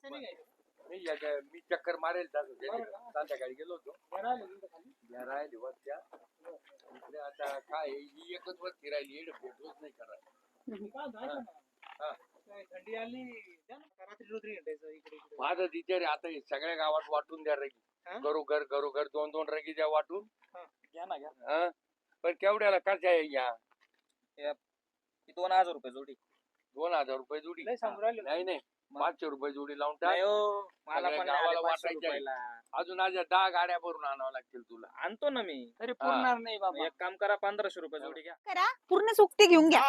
मी चक्कर मारेल संध्याकाळी गेलो होतो राहिली वस्त्या इकडे आता काय ही एकच वस्ती राहिली एवढं भेटूच नाही करायला थंडी आली रात्री माझं विचार आता सगळ्या गावात वाटून द्या रगी घरोघर 2-2 रगी द्या वाटून घ्या ना घ्या पण केवढ्याला कशा आहे या 2000 रुपये जोडी 2000 रुपये जोडी नाही 500 रुपये जोडी लावून टाक मला पण गावाला वाटायचं अजून आज 10 गाड्या भरून आणावं लागतील तुला आणतो ना मी तरी पुरणार नाही बाबा एक काम करा 1500 रुपये जोडी घ्या करा पूर्ण उक्ती घेऊन घ्या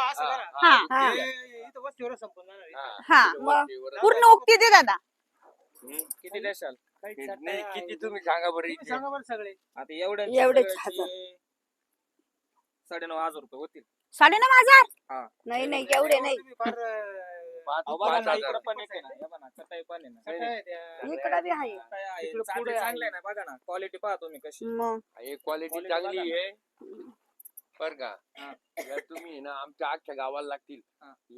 पूर्ण उक्ती दे दादा किती देशाल नाही किती तुम्ही सांगा बरं सगळे आता एवढे 9,500 रुपये होतील 9,500 नाही एवढे नाही चांगले ना बघा ना क्वालिटी पहा तुम्ही कशी क्वालिटी चांगली आहे बर का तुम्ही ना आमच्या अख्ख्या गावाला लागतील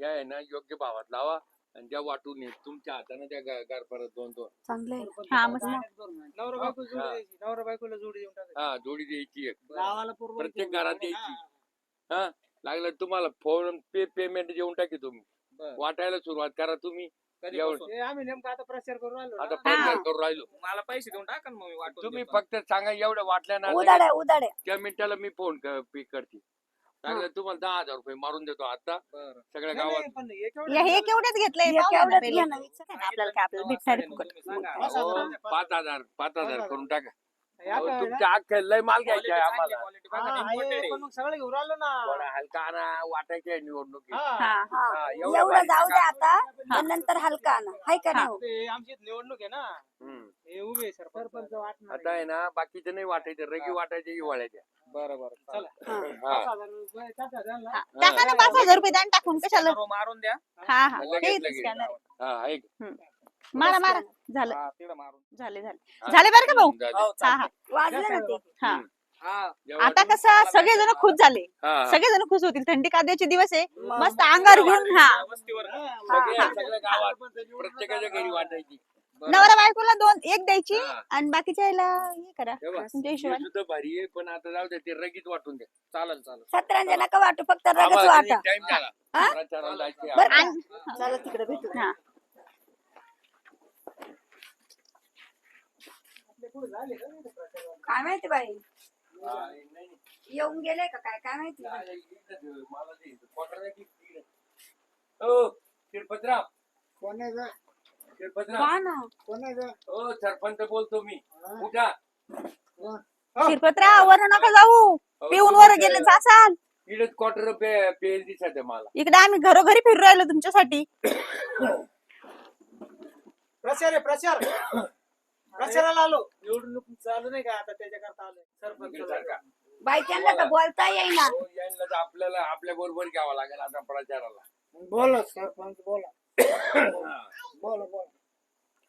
या आहे ना योग्य भावात लावा आणि त्या वाटून येत तुमच्या हाताने त्या घर परत 2-2 चांगले नवरा बायकोला जोडी देऊन टाका जोडी द्यायची गावाला प्रत्येक घरात द्यायची लागलं तुम्हाला फोन पेमेंट देऊन टाकी तुम्ही वाटायला सुरुवात करा तुम्ही आम्ही नेमकं आता प्रचार करू राहिलो आता प्रचार करू राहिलो मला पैसे देऊन टाका मग मी वाटून तुम्ही फक्त सांगा एवढं वाटल्या ना उदाड्या त्या मिनिटाला मी फोन पे करते तुम्हाला 10,000 रुपये मारून देतो आता सगळ्या गावात हे केवढ्याच घेतलंय आपल्याला काय आपल्याला भेटणार 5,000 करून टाका तुमच्या अख्ख्या लय माल घ्यायचा आम्हाला सगळं घेऊन राहिलो ना हलका ना वाटायच्या निवडणुकीत एवढं जाऊ दे आता नंतर हलका आणा हाय का नाही आमची निवडणूक आहे ना हे उभे सरपंच आता आहे ना बाकीचे नाही वाटायचे रगी वाटायचे हिवाळ्याच्या बरोबर टाका ना 5,000 रुपये द्या टाकून कशाला मारून द्या मारा झालं झाले बरं का भाऊ वाजलं ना ते आता कसं सगळेजण खुश झाले सगळेजण खुश होतील थंडी कांद्याचे दिवस आहे मस्त अंगावर घेऊन प्रत्येकाच्या घरी वाटायची नवरा बायकोला 1 द्यायची आणि बाकीच्या हे करा तुमच्या हिशोबाने भारी आहे पण आता जाऊ दे ते रगीत वाटून द्या चालेल 17 नका वाटू फक्त रगत वाटा टाइम तिकडे भेटू काय माहिती बाई येऊन गेले का काय माहिती सरपंच बोलतो मी उठा शिरपतराव वर नका जाऊ पिऊन वर गेले जासाल इकडे क्वार्टर पेल दिसत मला इकडे आम्ही घरोघरी फिरू राहिलो तुमच्यासाठी प्रचाराला आलो निवडणूक चालू नाही का आता त्याच्याकरता आलोय सरपंच बाई त्यांना तर बोलता येईना आपल्याला आपल्या बरोबर घ्यावं लागेल आता प्रचाराला बोला सरपंच बोला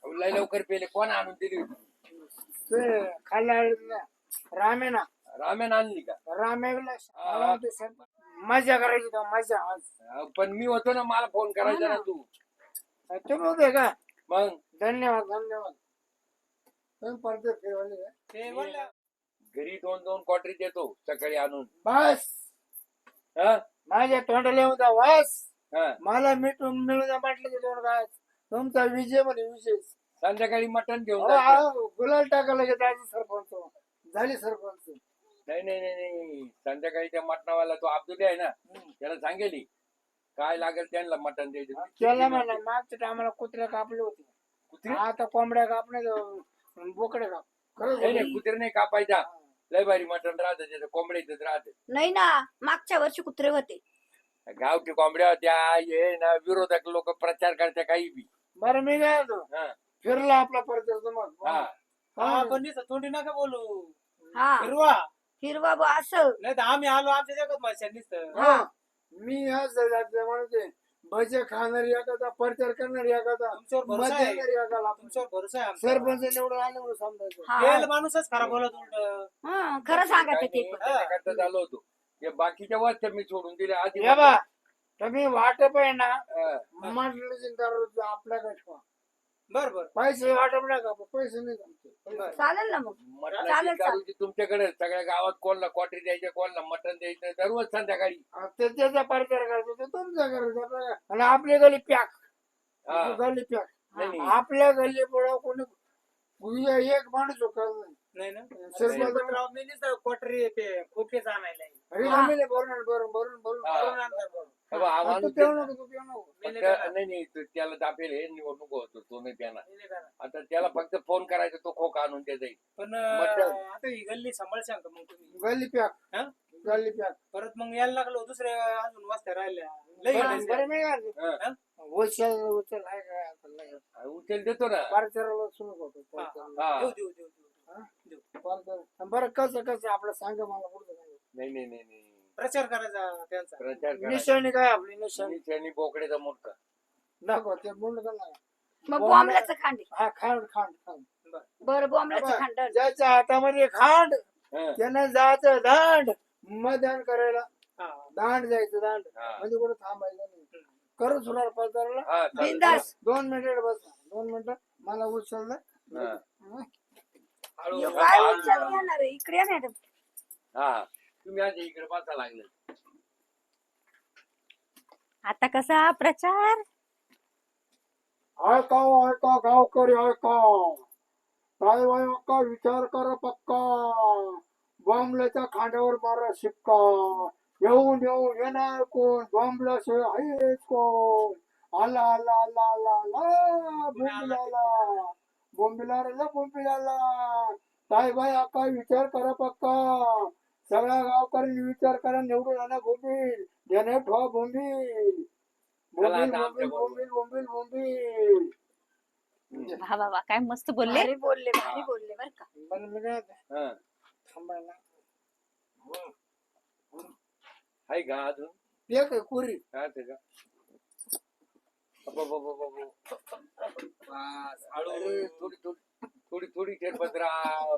लय लवकर पेले कोण आणून दिली ते खाल्ला रामेन आणली का रामेला मजा करायची का मजा पण मी होतो ना मला फोन करायचा ना तू तुम्ही होते का मग धन्यवाद घरी 2-2 क्वार्टरी देतो सकाळी आणून बस माझ्या तोंडाला येऊन जा बस मला मिळून म्हटलं की 2 गाय तुमचा विजय म्हणजे विशेष संध्याकाळी मटण घेऊन गुलाल टाकायला जायचं सरपंच झाली सरपंच नाही संध्याकाळी त्या मटणावाला तो अब्दुल आहे ना त्याला सांगेल काय लागेल त्यांना मटण द्यायचं त्याला म्हणा मागच्या टायमाला कुत्र्या कापले होते आता कोंबड्या कापणे बोकडे काप कुत्रे नाही कापायचा लय भारी मटण राहतं त्याचं कोंबड्याच राहते नाही ना मागच्या वर्षी कुत्रे होते गावठी कोंबड्या होत्या हे ना विरोधक लोक प्रचार करते काही बी बरं मी काय फिरला आपला प्रचार मग तोंडी नका बोलू फिरवा असं नाही तर आम्ही आलो आमच्या जगात माणसांनीच मी म्हणते भजे खाणारी एखादा प्रचार करणारी एखादा तुमच्यावर भरोसा आहे सरपंच निवडून आले म्हणून समजायचं माणूसच खरा बोलत उलट खरं सांगा ते झालो होतो बाकीच्या वाचता मी सोडून दिले आधी तुम्ही वाटप आहे ना म्हटलं आपल्याकडे बर पैसे वाटप नका पैसे नाही आमचे. चालेल ना मग. मटणाची चालेल. दारूची तुमच्याकडे सगळ्या गावात कोणला क्वाटरी द्यायचं कोणला मटण द्यायचं दररोज संध्याकाळी ते त्याचा प्रचार करायचा ते तुमचा करायचा आणि आपल्या गली पॅक हा. गली पॅक नाही, नाही. आपल्या गल्ली पुढं कोणी उद्या एक माणूस होणार नाही. नाही ना सरपंच राव मी क्वार्टरी ते खोकेच आणायला अरे आम्ही भरून भरून भरून भरून हा. करून आणणार बरं. बाबा, हा आता माणूस तू पिऊ नको तू पिऊ नको मी नाही फक्त- करणार. नाही त्याला दापेल हे निवडणूक होतो तो नाही त्यांना मी नाही करणार. आता त्याला फक्त फोन करायचा तो खोका आणून ते जाईल पण मटण. आता ही गल्ली सांभाळशाल का मग तुम्ही गल्ली पॅक हा? गल्ली पॅक परत मग यायला लागलो दुसऱ्या अजून वस्त्या राहिल्या लई हिंडायचं. बरं नाही यार. हा. उचल उचल आहे काय आता लय. उचल देतो ना प्रचाराला सुरू होतो प्रचाराला. हा. देऊ. प्रचार. बरं कसं आपलं सांगा मला पुढचं सांगा. नाही प्रचार करायचा त्यांचा प्रचार करा. निशाणी काय आपली निशाणी निशाणी बोकड्याचा मोठा नको ते बोलू का नाही मग बॉम्बलाचं खांड. हा खांड खांड खांड बरं बॉम्बलाचं खांड. ज्याच्या हातामध्ये खांड हा. त्यानं जायचं दांड मतदान करायला हा. दांड जायचं दांड हा. म्हणजे कुठं थांबायचं नाही करू सुरार प्रचाराला हा, चालेल. बिनधास्त. 2 मिनिट बस 2 मिनिटं मला उचललं हा. हळू- काय उचल येणार आहे? इकडे या मॅडम. हा तुम्ही आज इकडे पाचा लागले आता कसा प्रचार ऐका गावकरी ऐका काय वय का विचार करा पक्का बॉम्बल्याच्या खांद्यावर मारा शिक्का येऊन येणार कोण बॉम्बला आहेच कोण आला आला आला आला आला बोंबिलाला काय बाय काय विचार करा पक्का सगळ्या गावकऱ्यांनी विचार करा निवडून आणा बोंबील देणे ठेवा बोंबील चला बोंबील आता आमच्या बोंबील बोंबील बोंबील बोंबील वा वा वा काय मस्त बोलले भारी बोलले बरं का. बरं मी काय हा. थांबायला आहे का अजून एक आहे कुरी काय ते का अबबबबब. बस, हळू. अरे, थोडी शेरपतराव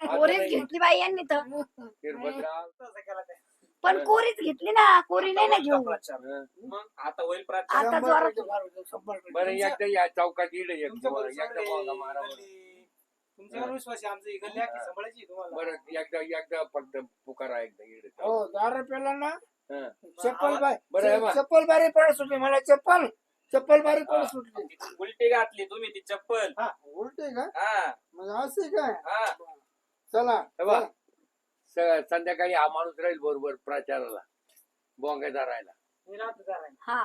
कोरीच घेतली बाई यांनी तर. शेरपतराव तसं केलं ते. पण कोरीच घेतली ना. कोरी नाही ना घेऊ. मग आता होईल प्रचार आता जोरात. बरं एकदा या चौकात येईल एक तुमच्यावर एकदा विश्वास बोला आहे, मारा गल्ली. तुमच्यावर विश्वास आहे आमचं ही गल्ली अख्खी सांभाळायची तुम्हाला बरं एकदा फक्त पुकारा एकदा येईल हो दारा पेला ना हा. चप्पल बाय बरं आहे बा. चप्पल बारी पडत सुटली मला चप्पल बारी पडत सुटली उलटी घातली तुम्ही ती चप्पल हा उलटे का हा म्हणजे असे काय हा चला हे बा. संध्याकाळी हा माणूस राहील बरोबर प्रचाराला बोंगायचा राहिला मी राहतो जरा. हा.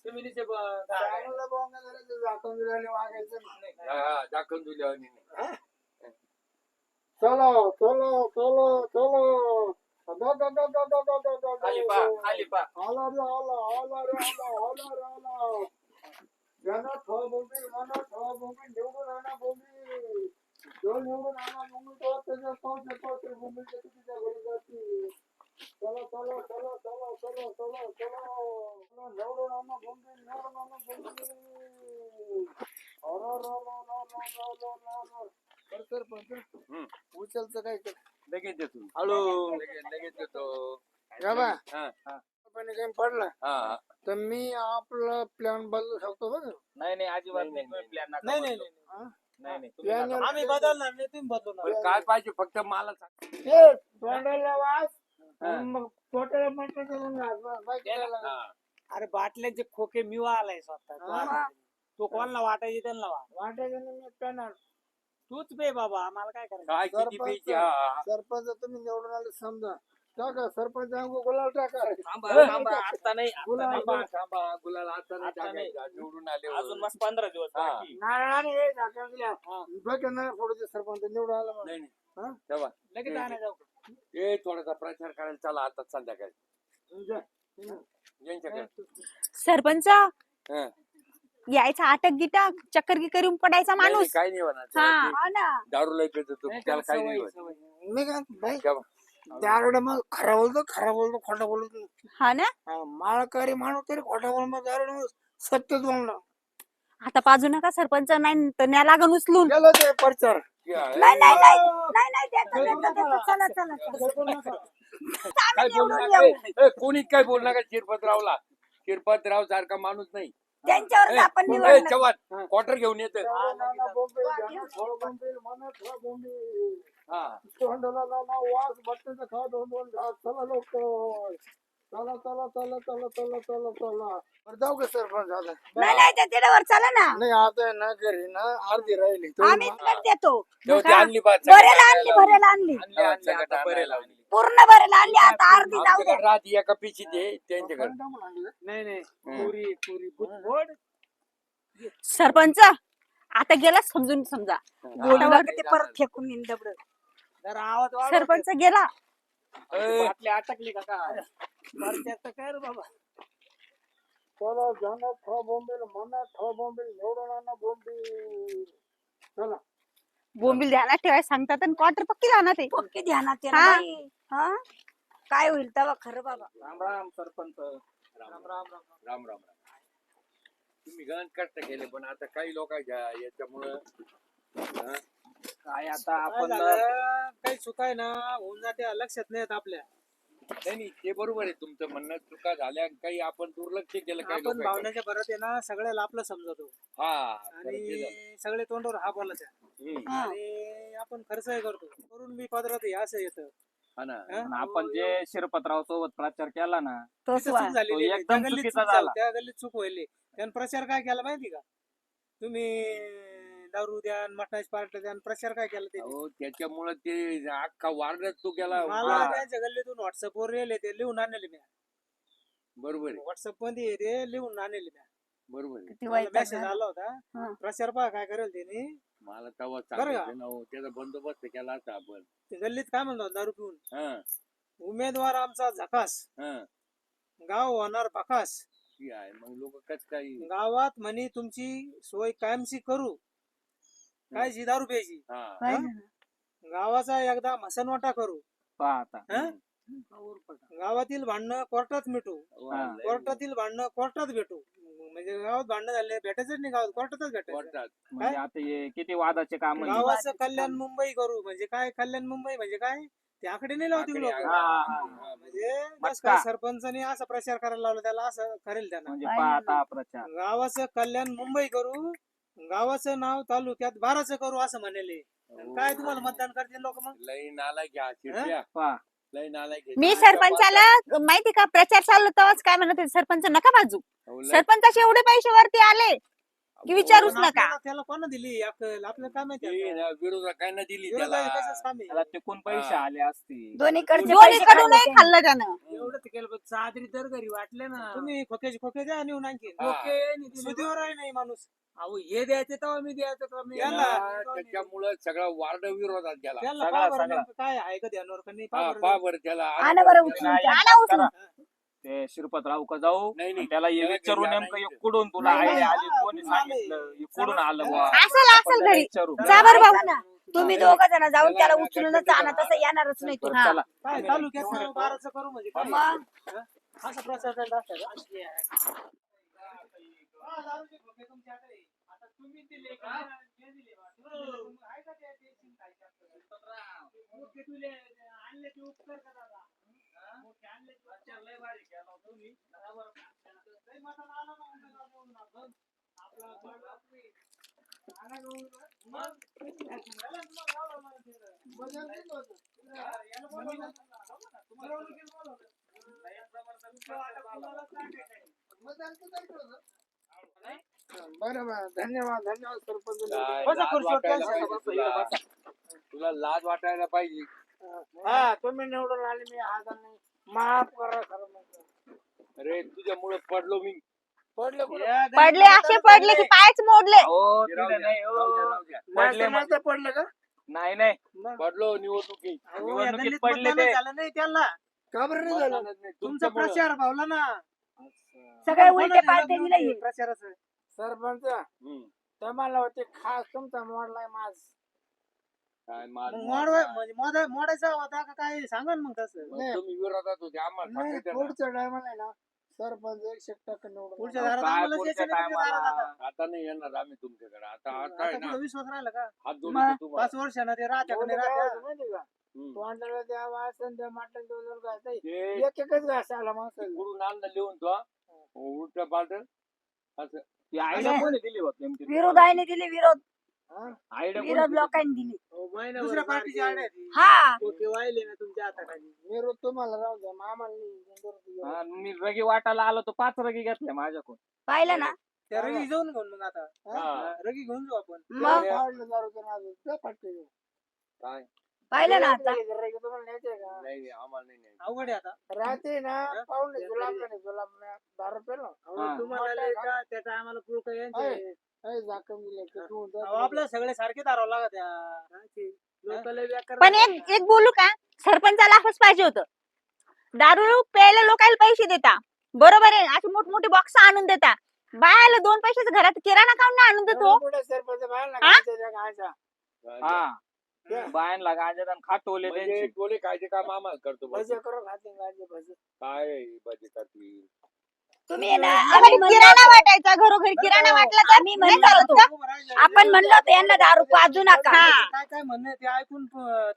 तुम्ही नुसते चांगलं बोंगा झालं तर झाकून दिल्याने वागायचं नाही. हा दाखवून दिल्या चलो चलो चलो चलो खाली पा खाली पा आला रे आला रे आला ज्यांना ठेवा बोंबील मला ठेवा बोंबील निवडून आणा बोंबील जो निवडून आणा बोंबील तो त्याच्या पावसाचे बोंबीलच्या तिच्या घरी जातील चलो चलो चलो चलो चलो चलो चलो निवडून आणा बोंबील निवडून आणा बोंबील उचलचं काय कर लगेच देतो हळू लगेच देतो बाबा हा पण काही पडला हा तर मी आपला प्लॅन बदलू शकतो बघ नाही अजिबात नाही, नाही नाही, प्लॅन नाही नाही Plan तुम्ही आम्ही बदलणार नाही तुम्ही बदलणार पण काय पाहिजे फक्त मला सांग ते तोंडाला वास हा. मग पोटाला म्हटलं हा. अरे बाटल्यांचे खोके मी आलाय स्वतः तो कोणाला वाटायचे त्यांना वाटायचं नाही मी पेणार तूच पे बाबा आम्हाला काय करायचं काय किती प्यायची हा सरपंच तुम्ही निवडून आले समजा टाका सरपंच गुलाल टाका थांबा आता नाही गुलाल थांबा गुलाल आता नाही आता नाही. टाकायचा, निवडून आले अजून मस्त 15 दिवस हा. बाकी. नारळाने हे टाका दिल्या डोक्यात नाही फोडूचे सरपंच निवडून आला म्हणून. नाही हा? नाही तेव्हा लगेच आणायला जाऊ ए थोडासा प्रचार करायला चला आता संध्याकाळी जा. यांच्याकडे सरपंच हा. यायचा अटक गिटक चक्कर की करून पडायचा नाही, माणूस काही नाही होणार हा. त्याला हा ना. ते दारू लय पितो तो त्याला काही नाही होत मी काय बाई तेव्हा. दारुडे मग खरा बोलतो खोटा बोलतो हा ना माळकरी माणूस तरी खोटा बोल मग दारुडे सत्यच बोलणार आता पाजू नका सरपंच नाही तर न्या लागन उचलून गेलो ते प्रचार नाही नाही नाही नाही नाही देतो. चला चला चला. काय बोलू नका ए, कोणीच काय बोलू नका शिरपतरावला शिरपतराव सारखा माणूस नाही त्यांच्यावरच आपण ए, निवडणं. चव्हाण क्वार्टर घेऊन येत नाना बोंबील, ज्यांना थोडं बोंबील, मना थोडं बोंबील. तोंडाला लावा वास, बट्ट्याचं खा, दोन घास. चला लवकर. चला चला चला चला चला चला चला. बरं, जाऊ का सरपंच आता? नाही त्या तिड्यावर चला ना. नाही आता आहे ना घरी ना अर्धी राहिली आम्ही तिकडे देतो. आणली पाच भरेला आणली. पूर्ण भरेला आणली, आता अर्धी जाऊ द्या. राहते एका पिशी ते त्यांच्याकडे नाही पुरी गोड. सरपंच आता गेला समजून समजा. आता बघ ते परत फेकून येईन दबड. जरा आवाज वाढव. सरपंच गेला. बाटली अटकली का काय? बरं, काय रे बाबा. चला ज्यांना थोडं बोंबील, मना थोडं बोंबील, निवडून आणा बोंबील. चला बोंबील ध्यानात ठेवायला सांगतात आणि क्वार्टर पक्की राहणार ते. पक्की ध्यानात आहे हा. ना बाई. हा काय होईल तेव्हा खरं बाबा. राम राम सरपंच. राम राम राम. राम राम. तुम्ही गण कष्ट केले पण आता काही लोकांच्या याच्यामुळं काय आता आपण काही चुकाय ना होऊन जाते लक्षात नाही येत आपल्या. नाही ते बरोबर आहे तुमचं म्हणणं. चुका झाल्या काही आपण दुर्लक्ष केलं काही आपण लोकांचं. भावनेच्या भरात आहे ना सगळ्याला आपलं समजतो आणि सगळे तोंडावर हा बोलायचा हम्म. आणि आपण खर्चही करतो करून मी पदरात आहे असं येतं. हा ना. आपण जे शिरपतराव सोबत प्रचार केला ना तोच तिथं वा. चूक झालेली तो आहे. एकदम त्या गल्लीत चुकीचा चूक झाली, झाला. त्या गल्लीत चूक व्हायली. त्यानं प्रचार काय केला माहिती का? तुम्ही दारू द्या आणि मटणाची पार्टी द्या आणि प्रचार काय केला ते अहो त्याच्यामुळं ते अख्खा वार्डच तो गेला. मला त्यांच्या गल्लीतून व्हॉट्सअपवर येले ते लिहून आणले मी. बरोबर आहे. व्हॉट्सअप मध्ये ते लिहून आणले मी. बरोबर आहे. किती वाईट मेसेज झालं. आला हा. होता प्रचार पहा काय करेल त्यांनी. मला तेव्हा बरं का? सांगितलं ना हो, त्याचा बंदोबस्त केला असता आपण. ते गल्लीत काय म्हणतात दारू पिऊन हा उमेदवार आमचा झकास हा गाव होणार बकास ती आहे मग लोक कस काही गावात म्हणे तुमची सोय कायमची करू काय जी दारू प्यायची हा पाहिलं ना. गावाचा एकदा मसनवाटा करू पहा आता हं? गावातील भांडणं कोर्टात मिटू वाढलंय. कोर्टातील भांडणं कोर्टात भेटू म्हणजे गावात भांडणं झाले भेटायचंच नाही गावात कोर्टातच भेटायचं वाढतात. म्हणजे आता हे किती वादाचे काम आहे. गावाचं कल्याण मुंबई करू म्हणजे काय कल्याण मुंबई म्हणजे काय ते आकडे नाही लावतील लोक आकडे, म्हणजे बस मटका. काय सरपंचाने असा प्रचार करायला लावला त्याला असं करेल त्यानं म्हणजे पहा आता हा प्रचार गावाचं कल्याण मुंबई करू गावाचं नाव तालुक्यात बाराचं करू असं म्हणले काय तुम्हाला मतदान करतील लोक मग लई नालायक घ्या शिरप्या. पहा लई नालायक आहे. मी सरपंचाला माहिती का प्रचार चालू तेव्हाच काय म्हणत होते, सरपंच नका बाजू. अहो, लई- सरपंचाचे एवढे पैसे वरती आले की विचारूच पण नका. त्याला कोणा दिली अक्कल आपल्याला काय माहिती ती आता? ना विरोधात काय नाही दिली विरोध त्याला. आहे, कसं काम आहे? त्याला तिकून पैसे हा. आले असतील. दोन्हीकडचे दोन्ही पैसे कडूनही खाल्ले त्यांनी. खाल्लं त्यानं. एवढं ते केलं पण चादरी तर घरी वाटले ना तुम्ही खोके द्या नेऊन आणखी हा. सुधीवर आहे नाही माणूस अहो हे द्यायचे तेव्हा मी द्यायचं का मी याला. त्याच्यामुळं सगळा वार्ड विरोधात गेला. त्याला सगळा- पहा बरं सगळा. नेमकं काय आहे का ध्यानावर का नाही हा पहा बरं पहा जरा. बरं त्याला आणा बरं उचलून नाही, त्याला. आणा उचलून. ते शिरपतराव का जाऊ नाही, नाही. आणि त्याला हे त्याला विचारू घरी नेमकं आणायचं. कुठून तुला नाही, आयडिया नाही. आली कोणी हा, सांगितलं हे कुठून आलं हा. बुवा? असेल आपण असेल त्याला घरी. विचारू. जा बरं भाऊ. ऐका ना, तुम्ही दोघं जण जाऊन त्याला उचलूनच आणा तसं येणारच नाही तो. बरं, चला काय तालुक्यात बाराचं करू म्हणजे काय? मग हा? असा प्रचार करायला असतं का? हा, दारूचे खोके तुमच्याकडे. आता तुम्ही दिले का? हे दिले बा. आहे का ते देशील काय त्याचं? खोके तुले आणले ते उपकार का दादा? हा? खोके आणले ते उपकार लय भारी केला हो तुम्ही. बरोबर. लय मटण आलं ना उमेदवार निवडून आपण. आपला बापरे. आला ना उमेदवार. मग झालं ना मग गावाला मग ते. बजावून दिलं होतं. याला बोलवलं. तुम्हाला बोलवलं. लय जबरदस्त वाटलं. बरं बरं धन्यवाद धन्यवाद सरपंच. काय बसा लाज खुर्चीवर, वाटायला बसा, पाहिजे बसा, तुला. बसा. तुला लाज वाटायला पाहिजे. हा तुम्ही निवडून आले मी आज नाही माफ करा खरं म्हणजे. अरे तुझ्यामुळे पडलो मी. पडलं कुठं? या पडले गल्लीत असे म्हातारं पडले की झालंय. पायच मोडले. हो राहू तिथं द्या, नाही राहू द्या, हो. राहू द्या. पडले नाही तर पडलं का? नाही नाही पडलो निवडणुकीत. अहो, या निवडणुकीत गल्लीत पडले मतदान ते. झालं नाही त्याला का बरं नाही झालं? मतदानच नाही. तुमचा तुमच्यामुळं. प्रचार भावला ना सगळे उलटे कोणाला पालटे दिलं दिले ते प्रचाराचं सरपंच हम्म. तुम्हाला होते खास तुमचा मोडलाय माझ. काय माल- मग म्हणजे मोडायचा होता का काय सांगा ना मग तसं मग तुम्ही विरोधात होते आम्हाला नाही सांगायचं ना. पुढच्या टायमाला आहे ना सरपंच 100% निवडून पुढच्या आणा. दारात काय आम्हाला पुढच्या यायचं नाही तुमच्या दारात टायमाला आता. आता नाही येणार आम्ही तुमच्याकडे. आता आता आहे आता ना कुठं विश्वास राहिला का हात जोडून मग तुम्हाला. 5 वर्षानं ते राहत्या का एवढं नाही काय राहत्या होतं माहिती का? हम्म. तोंडाला द्यावा असं त्या माटण दोन घासाय ते एक एकच घास आला माणसाला. गुरु नांद लिहून तो उलट पालट असं ती आयडिया कोणी दिली होती नेमकी? विरोधाने दिली विरोध आयडिया विरोध लोकांनी दिली दुसऱ्या पार्टीची आड आहे ती. हा डोके वाहिले ना तुमच्या हाताखाली. मी रोज तुम्हाला राहू द्या मामाला नाही. मी रगी वाटायला आलो तर 5 रगी घेतल्या माझ्याकडून. पाहिलं ना त्या रगी जाऊन घेऊन मग आता हा. रगी घेऊन जाऊ आपण. मग फाडलं दारूचं नाद. त्या फाटके. काय पाहिलं ना आता तुम्हाला न्यायचंय का? नाही आम्हाला नाही अवघड आहे आता. रात्री ना पाहुणे जुलाब दारू पेलो. हा. तुम्हाला लय का त्या टायमाला पुळका यांचे. झाकण दिले की तू जा. अहो, आपल्याला सगळे सारखे दारावं लागत त्या. लोकांना व्याकरण पण एक बोलू का, सरपंचाला असंच पाहिजे होतं. दारू प्यायला लोकांना पैसे देता, बरोबर आहे, असे मोठमोठे बॉक्स आणून देता, बायाला 2 पैशाचं घरात किराणा काऊन नाही आणून देतो? पुढे सरपंच बाहेर हा? लागायचा. हा बायांना गांजा खाटवले म्हणजे त्यांची. गोळे खायचे काम आम्हाला करतो बस. भजे करून खाते गांजे भजे. काय भजी करतील तुम्ही आहे ना आम्हाला आम्ही म्हणलो किराणा वाटायचा, घरोघरी किराणा वाटला तर आम्ही नाही म्हणलो चालत का? आपण म्हणलो होतो यांना दारू पाजू नका हा. काय काय म्हणणं आहे ते ऐकून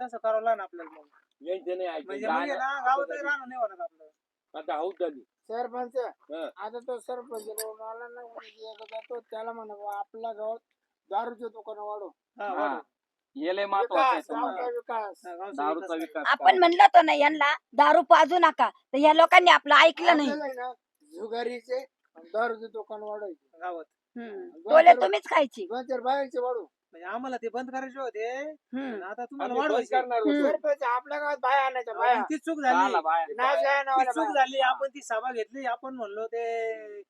तसं करावं लागणार आपल्याला मग. यांचे नाही ऐकत. म्हणजे मग आहे ना गावातही राहणं नाही होणार आपलं. आता हाऊस झाली. सरपंच हा. आता तो सरपंच रोड आला ना उद्या जातो त्याला म्हणा बुवा, आपल्या गावात दारूचे दुकान वाढव. हा. हे लय महत्वाचं आहे विकास तुम्हाला. गावचा विकास. दारूचा विकास आपण म्हणलो होतो ना यांना दारू पाजू नका तर या लोकांनी आपलं ऐकलं नाही आपल्याला आहे ना जुगारीचे आणि दारूचे दुकान वाढवायचे. गावात बोले तुम्हीच खायची 2-4 बायांचे वाढू. म्हणजे आम्हाला ते बंद करायचे होते. हम्म. आता तुम्हाला आम्ही बंद वाढवायचे. करणार होतो. सरपंच आपल्या गावात बाया आणायच्या बाया. आपण ती चूक आला झाली. बाहेर. नाच आहे ती नावाला चूक बाया. झाली. आपण ती सभा घेतली. आपण म्हणलो ते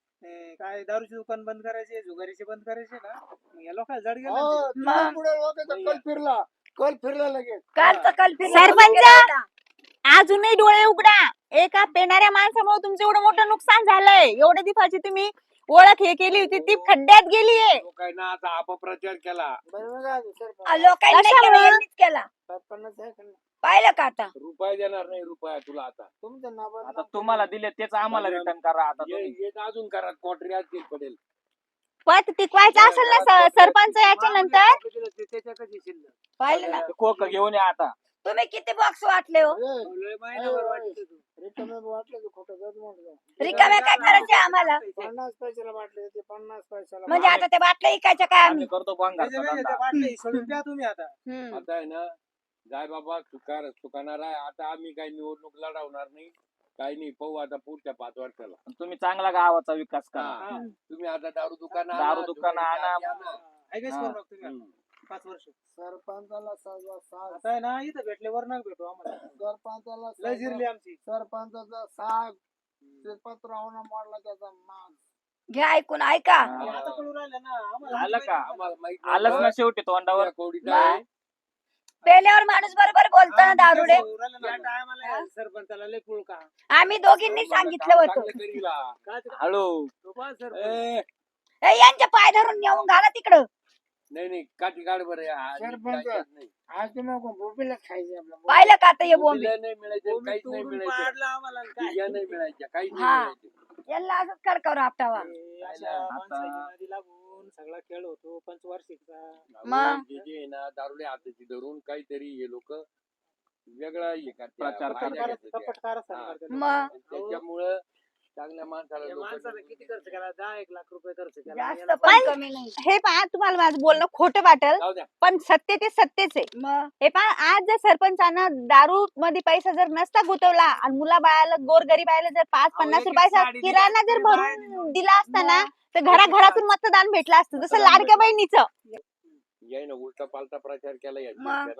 काय दारूचे दुकान बंद करायचे, जुगारीचे बंद करायचे ना. मग या लोकांना जड गेलं. हो, मग. तिथून पुढे लोकांचा कल फिरला लगेच. कालचं कल सरपंच! अजूनही डोळे उघडा, एका पेणाऱ्या माणसामुळे तुमचं एवढं मोठं नुकसान झालंय. एवढ्या दिवसाची तुम्ही ओळख हे केली होती ती खड्ड्यात गेलीये. लोकांना आता अपप्रचार केला. बरोबर आहे सरपंच. लोकांनी नाही कशामुळं? केलं, यांनीच केला 50 आहे का नाही? पाहिलं का आता रुपये देणार नाही रुपया तुला आता. तुमचं नाव आता तुम्हाला दिले तेच आम्हाला रिटर्न करा आता तुम्ही. ये अजून करा क्वार्टरी आज पडेल. पत टिकवायचं असेल ना सरपंच याच्या नंतर त्याच्यातच येशील. पाहिलं ना ते कोक घेऊन या आता. तुम्ही किती बॉक्स वाटले हो लय महिनाभर वाटते तू. रिकामे वाटलं की खोटं जात म्हटलं. रिकाम्या काय करायचे आम्हाला 50 पैशाला वाटले ते 50 पैशाला म्हणजे आता ते बाटल्या इकायच्या काय आम्ही आम्ही करतो बंगालचा त्याच्यापेक्षा धंदा. त्या बाटल्या सोडून द्या तुम्ही आता. हम्म. आता आहे ना जाय बाबा चुकाणार आहे. आता आम्ही काही निवडणूक लढवणार नाही काही नाही. पाहू आता पुढच्या 5 वर्षाला. तुम्ही चांगला गावाचा विकास करा. हा. तुम्ही आता दारू दुकान दारू दुकानं आणा. ऐकायच हा. करू नका तुम्ही आता. 5 वर्ष. सरपंचाला सजा साथ. आता आहे ना इथं भेटले वर नाग भेटू आम्हाला. सरपंचाला लय जिरली आमची. सरपंचाचा साग ते पत्रावना मोडला त्याचा माग. घ्या ऐकून ऐका हा. आता कळू राहिलं ना आम्हाला. आलं का? आम्हाला माहित आलंच ना शेवटी तोंडावर. कोडीचा आहे. पेल्यावर माणूस बरोबर बोलतो ना दारुडे कळू राहिलं ना. या टायमाला सरपंचाला लय पुळका. आम्ही दोघींनी सांगितलं होतं चांगलं करीला. काय ते- हळू. तो पहा सरपंच. ए, ए, यांच्या पाय धरून नेऊन घाला तिकडं नाही काठी काढ बरं सरपंच. आज तुम्हाला भोपीला खायचे आपलं. पाहिलं का आता हे बोंबी नाही मिळायचं कोणी काहीच नाही तोडून मिळायचं. पाडलं आम्हाला आणि काय? बिया नाही मिळायच्या काहीच हा. नाही मिळायचं. यांना असंच कडकावर आपटावा हे अशा माणसाच्या नादी लागून सगळा खेळ होतो पंचवार्षिकचा. मग? जे आहे ना दारुडे हाताची धरून काहीतरी हे लोक वेगळा हे करतात. प्रचार फायदा घेतात त्या. कपटकार हा. मग त्याच्यामुळं चांगल्या माणसाला या लोकं- माणसाला किती खर्च केला? 10-1 लाख रुपये खर्च केला. जास्त याला पण पण- कमी नाही हे पहा, तुम्हाला माझं बोलणं खोटं वाटेल जाऊ द्या. पण सत्य ते सत्यच आहे. मग हे पहा, आज जर सरपंचानं दारू मध्ये पैसा जर नसता गुंतवला आणि मुलाबाळाला गोरगरीबाला जर 5-50 एक-एक रुपयाचा साडी दिली किराणा जर तरी भरून दिला असता ना तर घराघरातून मतदान भेटलं असतं जसं लाडक्या बहिणीचं. यायनं उलटा पालटा प्रचार केला मग?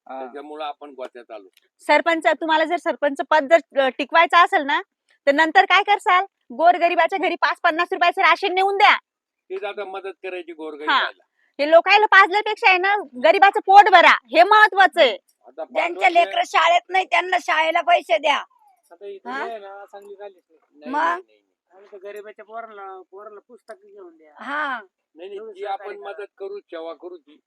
त्याच्यामुळं आपण गोत्यात आलो. सरपंच, तुम्हाला जर सरपंच पद जर टिकवायचं असेल ना तर नंतर काय करसाल, गोरगरिबाच्या घरी 5-50 रुपयाचं राशन नेऊन द्या. तेच आता मदत करायची हा. गोरगरीबाला. हे लोकायला पाजल्यापेक्षा आहे ना गरीबाचं पोट भरा, हे महत्वाचं आहे. आता ज्यांच्या लेकर शाळेत नाही त्यांना शाळेला पैसे द्या आता इथे हा? आहे ना चांगली झालीच नाही. नाही, मग? नाही, नाही, आणि त्या गरीबाच्या पोराला पुस्तक घेऊन द्या. हा नाही, नाही, जी आपण मदत करू सेवा करू ती.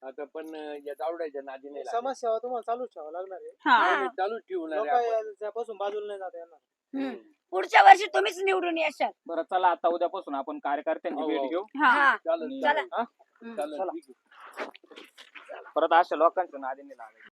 आता पण या दावड्याच्या नादी नाही लागत. समाजसेवा तुम्हाला चालूच ठेवा लागणार आहे. हा. नाही, नाही, चालूच ठेवणार आहे आपण. लोक त्यापासून बाजूला नाही जाता येणार. हम्म. पुढच्या वर्षी तुम्हीच निवडून येशाल बरं चला आता उद्यापासून आपण कार्यकर्त्यांची हो, भेट हो. घेऊ. हा. हा चालेल चला. हा? चालेल ठीक आहे. परत अशा लोकांच्या नादी नाही लागायचं.